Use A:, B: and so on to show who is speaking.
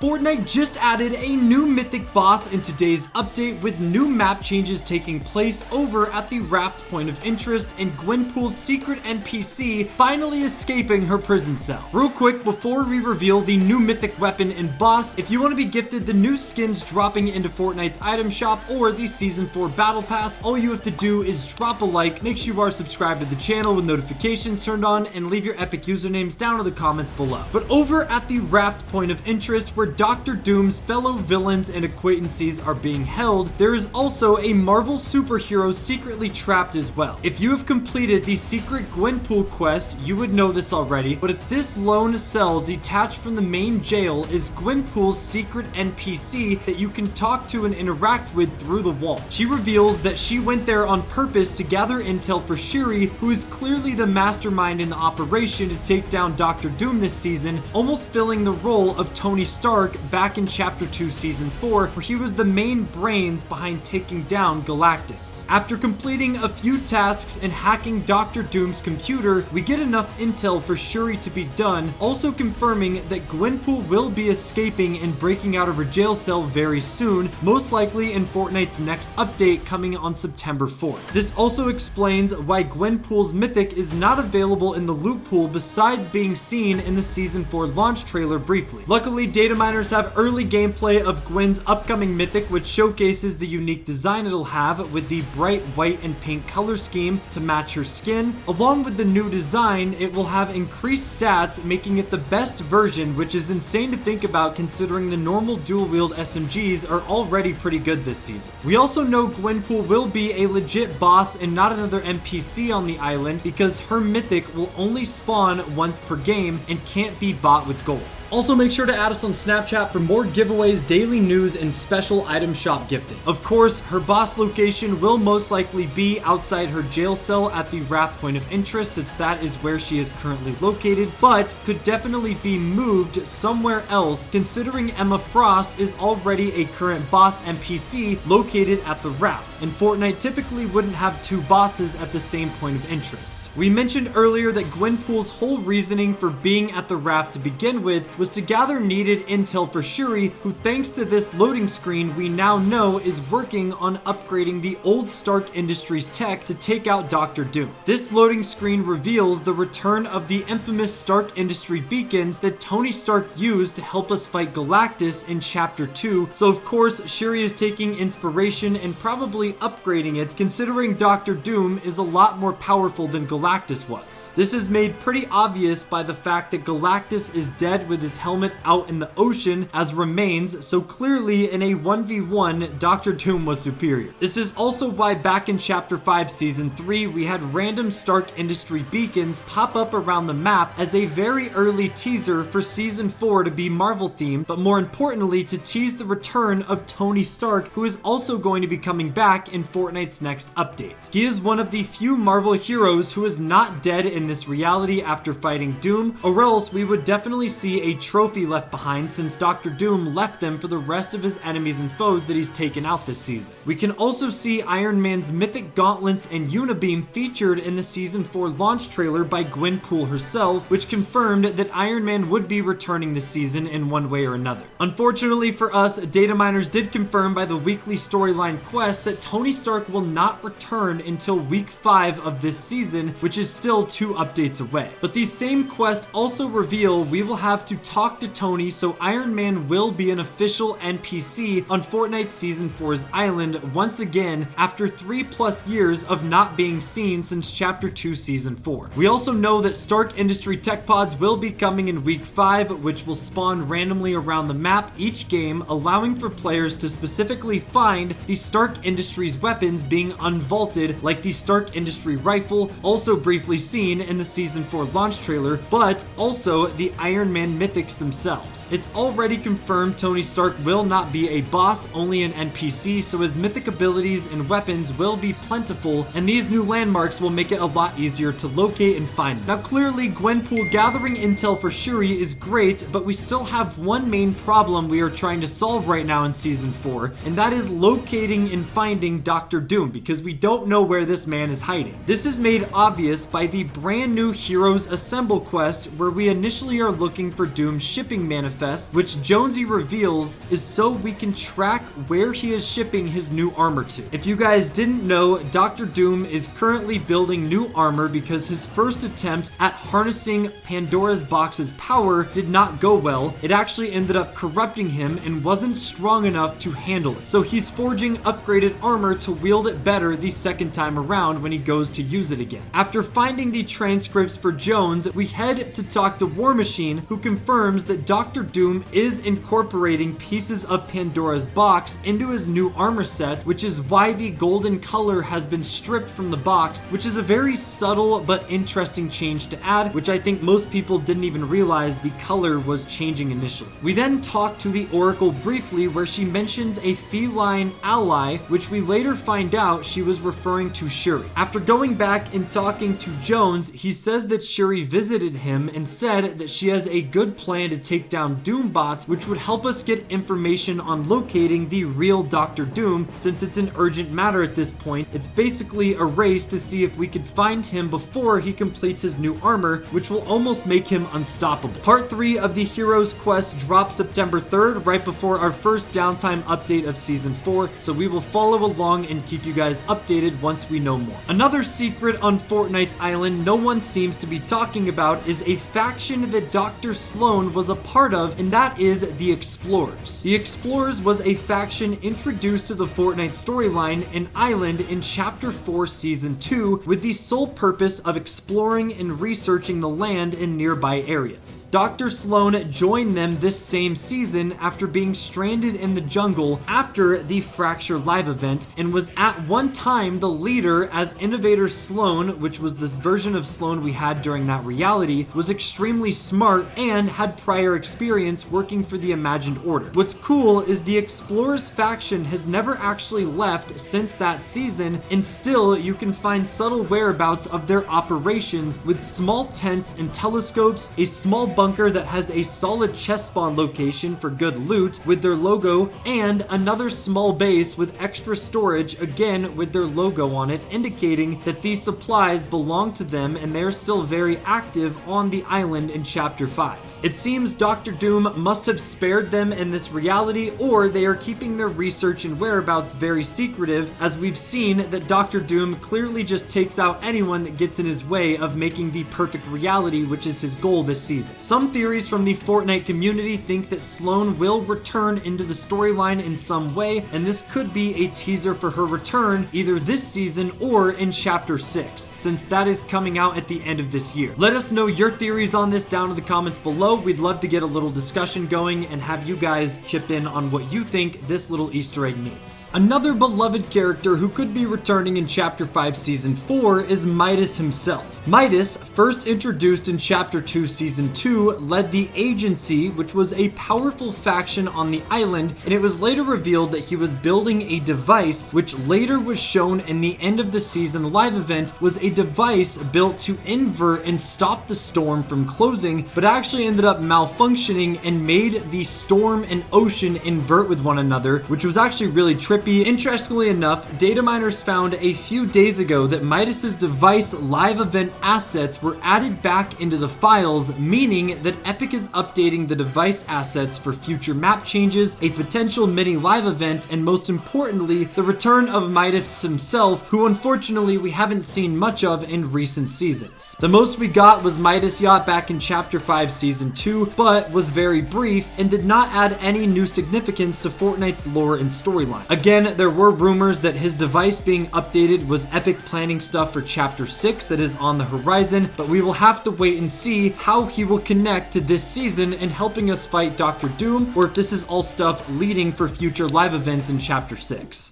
A: Fortnite just added a new mythic boss in today's update, with new map changes taking place over at the Raft Point of Interest and Gwenpool's secret NPC finally escaping her prison cell. Real quick, before we reveal the new mythic weapon and boss, if you want to be gifted the new skins dropping into Fortnite's item shop or the Season 4 Battle Pass, all you have to do is drop a like, make sure you are subscribed to the channel with notifications turned on, and leave your epic usernames down in the comments below. But over at the Raft Point of Interest, where Dr. Doom's fellow villains and acquaintances are being held, there is also a Marvel superhero secretly trapped as well. If you have completed the secret Gwenpool quest, you would know this already, but at this lone cell detached from the main jail is Gwenpool's secret NPC that you can talk to and interact with through the wall. She reveals that she went there on purpose to gather intel for Shuri, who is clearly the mastermind in the operation to take down Dr. Doom this season, almost filling the role of Tony Stark back in Chapter 2 Season 4, where he was the main brains behind taking down Galactus. After completing a few tasks and hacking Dr. Doom's computer, we get enough intel for Shuri to be done, also confirming that Gwenpool will be escaping and breaking out of her jail cell very soon, most likely in Fortnite's next update coming on September 4th. This also explains why Gwenpool's mythic is not available in the loot pool besides being seen in the Season 4 launch trailer briefly. Luckily, data miners have early gameplay of Gwen's upcoming mythic, which showcases the unique design it'll have with the bright white and pink color scheme to match her skin. Along with the new design, it will have increased stats, making it the best version, which is insane to think about considering the normal dual-wield SMGs are already pretty good this season. We also know Gwenpool will be a legit boss and not another NPC on the island, because her mythic will only spawn once per game and can't be bought with gold. Also, make sure to add us on Snapchat for more giveaways, daily news, and special item shop gifting. Of course, her boss location will most likely be outside her jail cell at the Raft Point of Interest, since that is where she is currently located, but could definitely be moved somewhere else, considering Emma Frost is already a current boss NPC located at the Raft, and Fortnite typically wouldn't have two bosses at the same point of interest. We mentioned earlier that Gwenpool's whole reasoning for being at the Raft to begin with was to gather needed intel for Shuri, who thanks to this loading screen we now know is working on upgrading the old Stark Industries tech to take out Dr. Doom. This loading screen reveals the return of the infamous Stark Industry beacons that Tony Stark used to help us fight Galactus in Chapter 2, so of course Shuri is taking inspiration and probably upgrading it, considering Dr. Doom is a lot more powerful than Galactus was. This is made pretty obvious by the fact that Galactus is dead with his helmet out in the ocean as remains, so clearly in a 1v1 Dr. Doom was superior. This is also why back in Chapter 5 Season 3 we had random Stark Industry beacons pop up around the map as a very early teaser for Season 4 to be Marvel themed, but more importantly to tease the return of Tony Stark, who is also going to be coming back in Fortnite's next update. He is one of the few Marvel heroes who is not dead in this reality after fighting Doom, or else we would definitely see a trophy left behind, since Dr. Doom left them for the rest of his enemies and foes that he's taken out this season. We can also see Iron Man's mythic gauntlets and unibeam featured in the Season 4 launch trailer by Gwenpool herself, which confirmed that Iron Man would be returning this season in one way or another. Unfortunately for us, data miners did confirm by the weekly storyline quest that Tony Stark will not return until week 5 of this season, which is still 2 updates away. But these same quests also reveal we will have to talk to Tony, so Iron Man will be an official NPC on Fortnite Season 4's island once again after 3+ years of not being seen since Chapter 2 Season 4. We also know that Stark Industry tech pods will be coming in week 5, which will spawn randomly around the map each game, allowing for players to specifically find the Stark Industries weapons being unvaulted, like the Stark Industry rifle, also briefly seen in the Season 4 launch trailer, but also the Iron Man mythics themselves. It's already confirmed Tony Stark will not be a boss, only an NPC, so his mythic abilities and weapons will be plentiful, and these new landmarks will make it a lot easier to locate and find them. Now clearly Gwenpool gathering intel for Shuri is great, but we still have one main problem we are trying to solve right now in Season 4, and that is locating and finding Dr. Doom, because we don't know where this man is hiding. This is made obvious by the brand new Heroes Assemble quest, where we initially are looking for Doom's shipping manifest, which Jonesy reveals is so we can track where he is shipping his new armor to. If you guys didn't know, Dr. Doom is currently building new armor because his first attempt at harnessing Pandora's box's power did not go well. It actually ended up corrupting him and wasn't strong enough to handle it. So he's forging upgraded armor to wield it better the second time around when he goes to use it again. After finding the transcripts for Jones, we head to talk to War Machine, who confirms that Dr. Doom is incorporating pieces of Pandora's box into his new armor set, which is why the golden color has been stripped from the box, which is a very subtle but interesting change to add, which I think most people didn't even realize the color was changing initially. We then talk to the Oracle briefly, where she mentions a feline ally, which we later find out she was referring to Shuri. After going back and talking to Jones, he says that Shuri visited him and said that she has a good plan to take down Doombots, which would help us get information on locating the real Dr. Doom, since it's an urgent matter at this point. It's basically a race to see if we could find him before he completes his new armor, which will almost make him unstoppable. Part 3 of the Hero's Quest drops September 3rd, right before our first downtime update of Season 4, so we will follow along and keep you guys updated once we know more. Another secret on Fortnite's island no one seems to be talking about is a faction that Dr. Sloan was a part of, and that is the Explorers. The Explorers was a faction introduced to the Fortnite storyline and island in Chapter 4 Season 2 with the sole purpose of exploring and researching the land in nearby areas. Dr. Sloan joined them this same season after being stranded in the jungle after the Fracture Live event, and was at one time the leader, as Innovator Sloan, which was this version of Sloan we had during that reality, was extremely smart and had prior experience working for the Imagined Order. What's cool is the Explorers faction has never actually left since that season, and still you can find subtle whereabouts of their operations with small tents and telescopes, a small bunker that has a solid chest spawn location for good loot with their logo, and another small base with extra storage, again with their logo on it, indicating that these supplies belong to them and they're still very active on the island in Chapter 5. It seems Dr. Doom must have spared them in this reality, or they are keeping their research and whereabouts very secretive, as we've seen that Dr. Doom clearly just takes out anyone that gets in his way of making the perfect reality, which is his goal this season. Some theories from the Fortnite community think that Sloan will return into the storyline in some way, and this could be a teaser for her return either this season or in Chapter 6, since that is coming out at the end of this year. Let us know your theories on this down in the comments below. We'd love to get a little discussion going and have you guys chip in on what you think this little Easter egg means. Another beloved character who could be returning in Chapter 5 Season 4 is Midas himself. Midas, first introduced in Chapter 2 Season 2, led the Agency, which was a powerful faction on the island, and it was later revealed that he was building a device, which later was shown in the end of the season live event was a device built to invert and stop the storm from closing, but actually ended up malfunctioning and made the storm and ocean invert with one another, which was actually really trippy. Interestingly enough, data miners found a few days ago that Midas's device live event assets were added back into the files, meaning that Epic is updating the device assets for future map changes, a potential mini live event, and most importantly, the return of Midas himself, who unfortunately we haven't seen much of in recent seasons. The most we got was Midas Yacht back in Chapter 5 Season 2, but was very brief and did not add any new significance to Fortnite's lore and storyline. Again, there were rumors that his device being updated was Epic planning stuff for Chapter 6 that is on the horizon, but we will have to wait and see how he will connect to this season and helping us fight Dr. Doom, or if this is all stuff leading for future live events in Chapter 6.